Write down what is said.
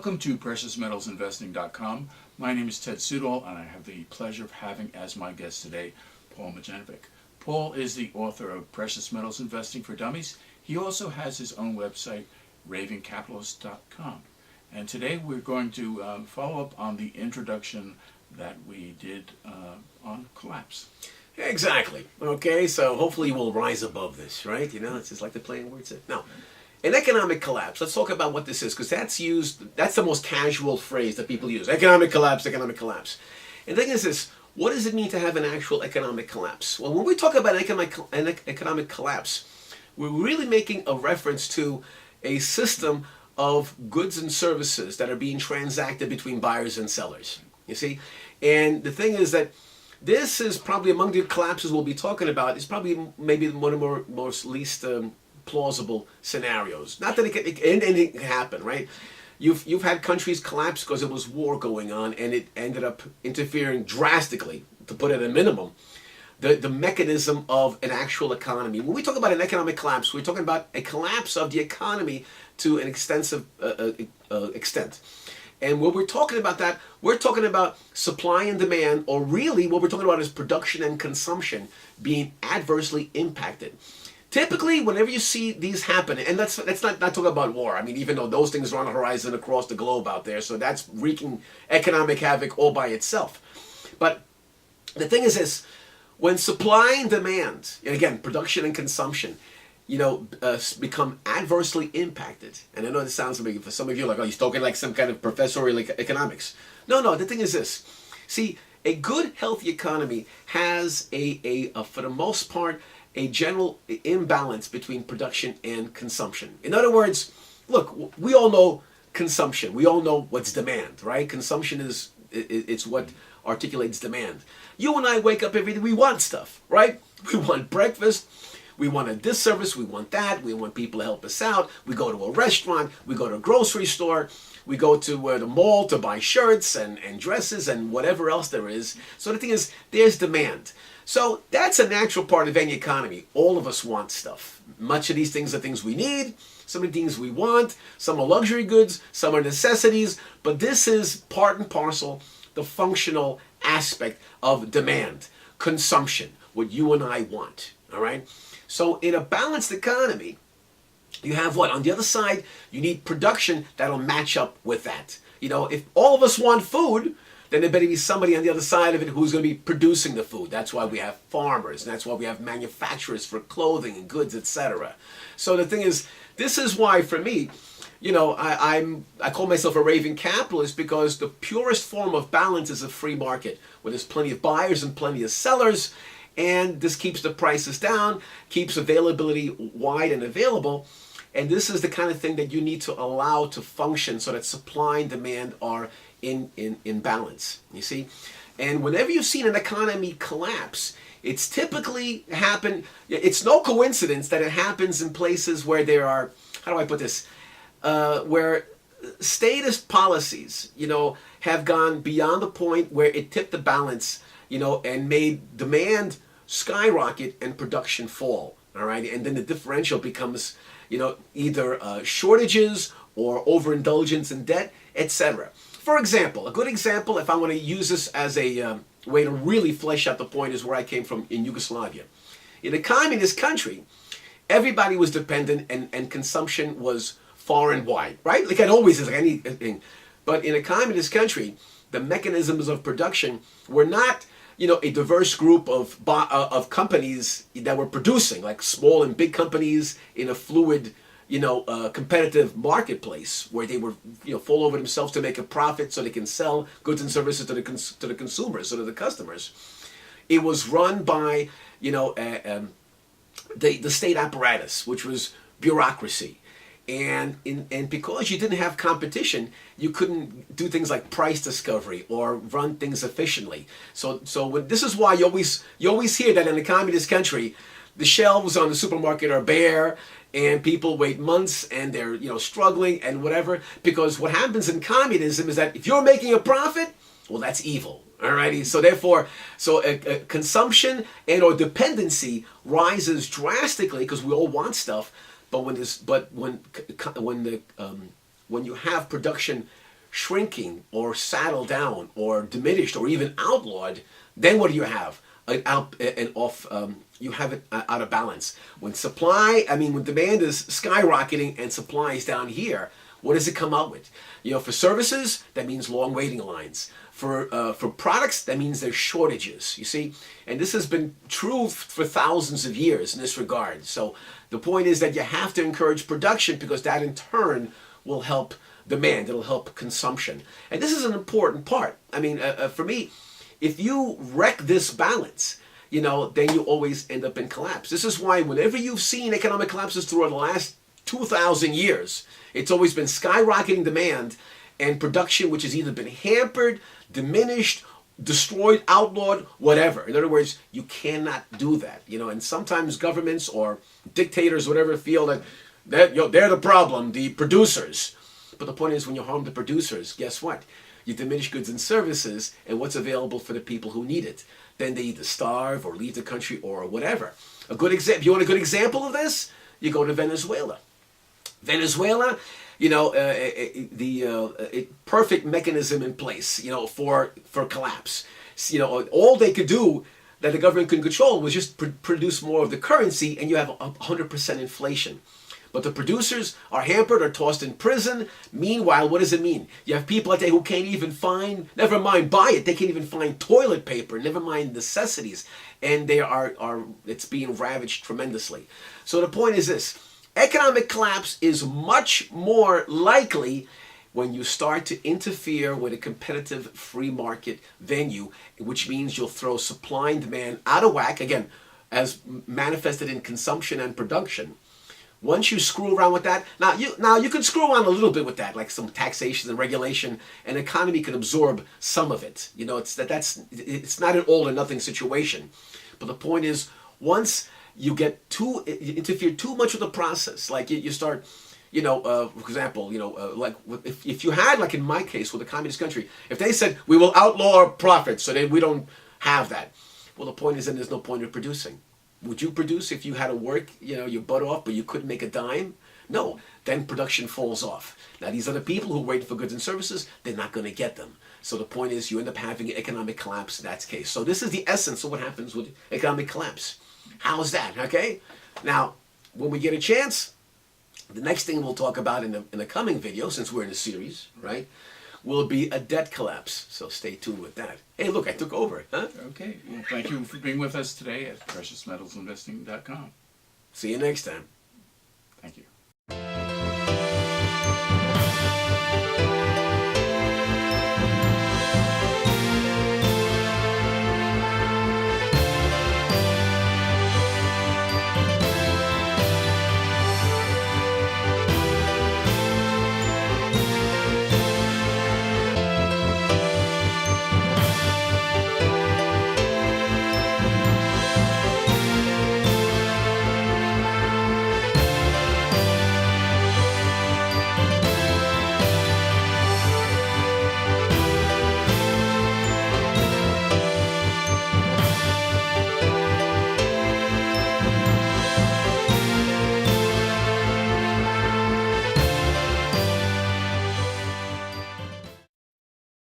Welcome to PreciousMetalsInvesting.com. My name is Ted Sudol, and I have the pleasure of having as my guest today Paul Mladjenovic. Paul is the author of Precious Metals Investing for Dummies. He also has his own website, ravingcapitalist.com. And today we're going to follow up on the introduction that we did on collapse. Exactly. Okay, so hopefully we'll rise above this, right? You know, it's just like the playing words. No. An economic collapse. Let's talk about what this is, because that's the most casual phrase that people use. Economic collapse, economic collapse. And the thing is this, what does it mean to have an actual economic collapse? Well, when we talk about an economic collapse, we're really making a reference to a system of goods and services that are being transacted between buyers and sellers. You see? And the thing is that this is probably among the collapses we'll be talking about, is probably maybe one of the most least plausible scenarios. Not that anything can happen, right? You've had countries collapse because there was war going on, and it ended up interfering drastically, to put it at a minimum, the mechanism of an actual economy. When we talk about an economic collapse, we're talking about a collapse of the economy to an extensive extent. And when we're talking about that, we're talking about supply and demand, or really what we're talking about is production and consumption being adversely impacted. Typically, whenever you see these happen, and let's not talk about war. I mean, even though those things are on the horizon across the globe out there, so that's wreaking economic havoc all by itself. But the thing is this, when supply and demand, and again, production and consumption, become adversely impacted, and I know this sounds like, for some of you, like, oh, he's talking like some kind of professor in like economics. No, the thing is this. See, a good, healthy economy has for the most part, a general imbalance between production and consumption. In other words, look, we all know consumption. We all know what's demand, right? Consumption it's what articulates demand. You and I wake up every day, we want stuff, right? We want breakfast, we want a this service, we want that, we want people to help us out, we go to a restaurant, we go to a grocery store, we go to the mall to buy shirts and dresses and whatever else there is. So the thing is, there's demand. So that's a natural part of any economy. All of us want stuff. Much of these things are things we need, some of the things we want, some are luxury goods, some are necessities, but this is part and parcel the functional aspect of demand, consumption, what you and I want, all right? So in a balanced economy, you have what? On the other side, you need production that'll match up with that. If all of us want food, then there better be somebody on the other side of it who's going to be producing the food. That's why we have farmers, and that's why we have manufacturers for clothing and goods, etc. So the thing is, this is why for me, I call myself a raving capitalist, because the purest form of balance is a free market, where there's plenty of buyers and plenty of sellers, and this keeps the prices down, keeps availability wide and available. And this is the kind of thing that you need to allow to function so that supply and demand are in balance, you see? And whenever you've seen an economy collapse, it's typically happened, it's no coincidence that it happens in places where there are, how do I put this, where statist policies, have gone beyond the point where it tipped the balance, and made demand skyrocket and production fall, all right? And then the differential becomes, either shortages or overindulgence in debt, etc. For example, a good example, if I want to use this as a way to really flesh out the point, is where I came from in Yugoslavia. In a communist country, everybody was dependent, and consumption was far and wide, right? Like it always is, like anything. But in a communist country, the mechanisms of production were not, a diverse group of companies that were producing, like small and big companies in a fluid, competitive marketplace where they were, fall over themselves to make a profit so they can sell goods and services to the consumers, so to the customers. It was run by, the state apparatus, which was bureaucracy. And because you didn't have competition, you couldn't do things like price discovery or run things efficiently. So this is why you always hear that in a communist country, the shelves on the supermarket are bare, and people wait months, and they're struggling and whatever. Because what happens in communism is that if you're making a profit, well, that's evil. Alrighty, so therefore, consumption and or dependency rises drastically because we all want stuff. But when you have production shrinking or saddled down or diminished or even outlawed, then what do you have? You have it out of balance. When demand is skyrocketing and supply is down here, what does it come out with? For services, that means long waiting lines. For products, that means there's shortages, you see? And this has been true for thousands of years in this regard. So the point is that you have to encourage production, because that in turn will help demand, it'll help consumption. And this is an important part. For me, if you wreck this balance, then you always end up in collapse. This is why whenever you've seen economic collapses throughout the last 2,000 years, it's always been skyrocketing demand and production, which has either been hampered, diminished, destroyed, outlawed, whatever. In other words, you cannot do that. And sometimes governments or dictators, whatever, feel that they're the problem, the producers. But the point is, when you harm the producers, guess what? You diminish goods and services and what's available for the people who need it. Then they either starve or leave the country or whatever. You want a good example of this? You go to Venezuela. Venezuela, perfect mechanism in place, for collapse. All they could do that the government couldn't control was just produce more of the currency, and you have 100% inflation. But the producers are hampered or tossed in prison. Meanwhile, what does it mean? You have people out there who can't even find, never mind buy it, they can't even find toilet paper, never mind necessities. And it's being ravaged tremendously. So the point is this: economic collapse is much more likely when you start to interfere with a competitive free market venue, which means you'll throw supply and demand out of whack, again, as manifested in consumption and production. Once you screw around with that, now you can screw around a little bit with that, like some taxation and regulation, and the economy can absorb some of it. It's not an all or nothing situation. But the point is, once you interfere too much with the process, like you start, for example, like if you had, like in my case with a communist country, if they said we will outlaw our profits, so then we don't have that. Well, the point is, then there's no point in producing. Would you produce if you had to work, your butt off, but you couldn't make a dime? No. Then production falls off. Now, these are the people who are waiting for goods and services. They're not going to get them. So the point is, you end up having an economic collapse in that case. So this is the essence of what happens with economic collapse. How's that? Okay? Now, when we get a chance, the next thing we'll talk about in the coming video, since we're in a series, right, will be a debt collapse. So stay tuned with that. Hey, look, I took over. Huh? Okay. Well, thank you for being with us today at PreciousMetalsInvesting.com. See you next time. Thank you.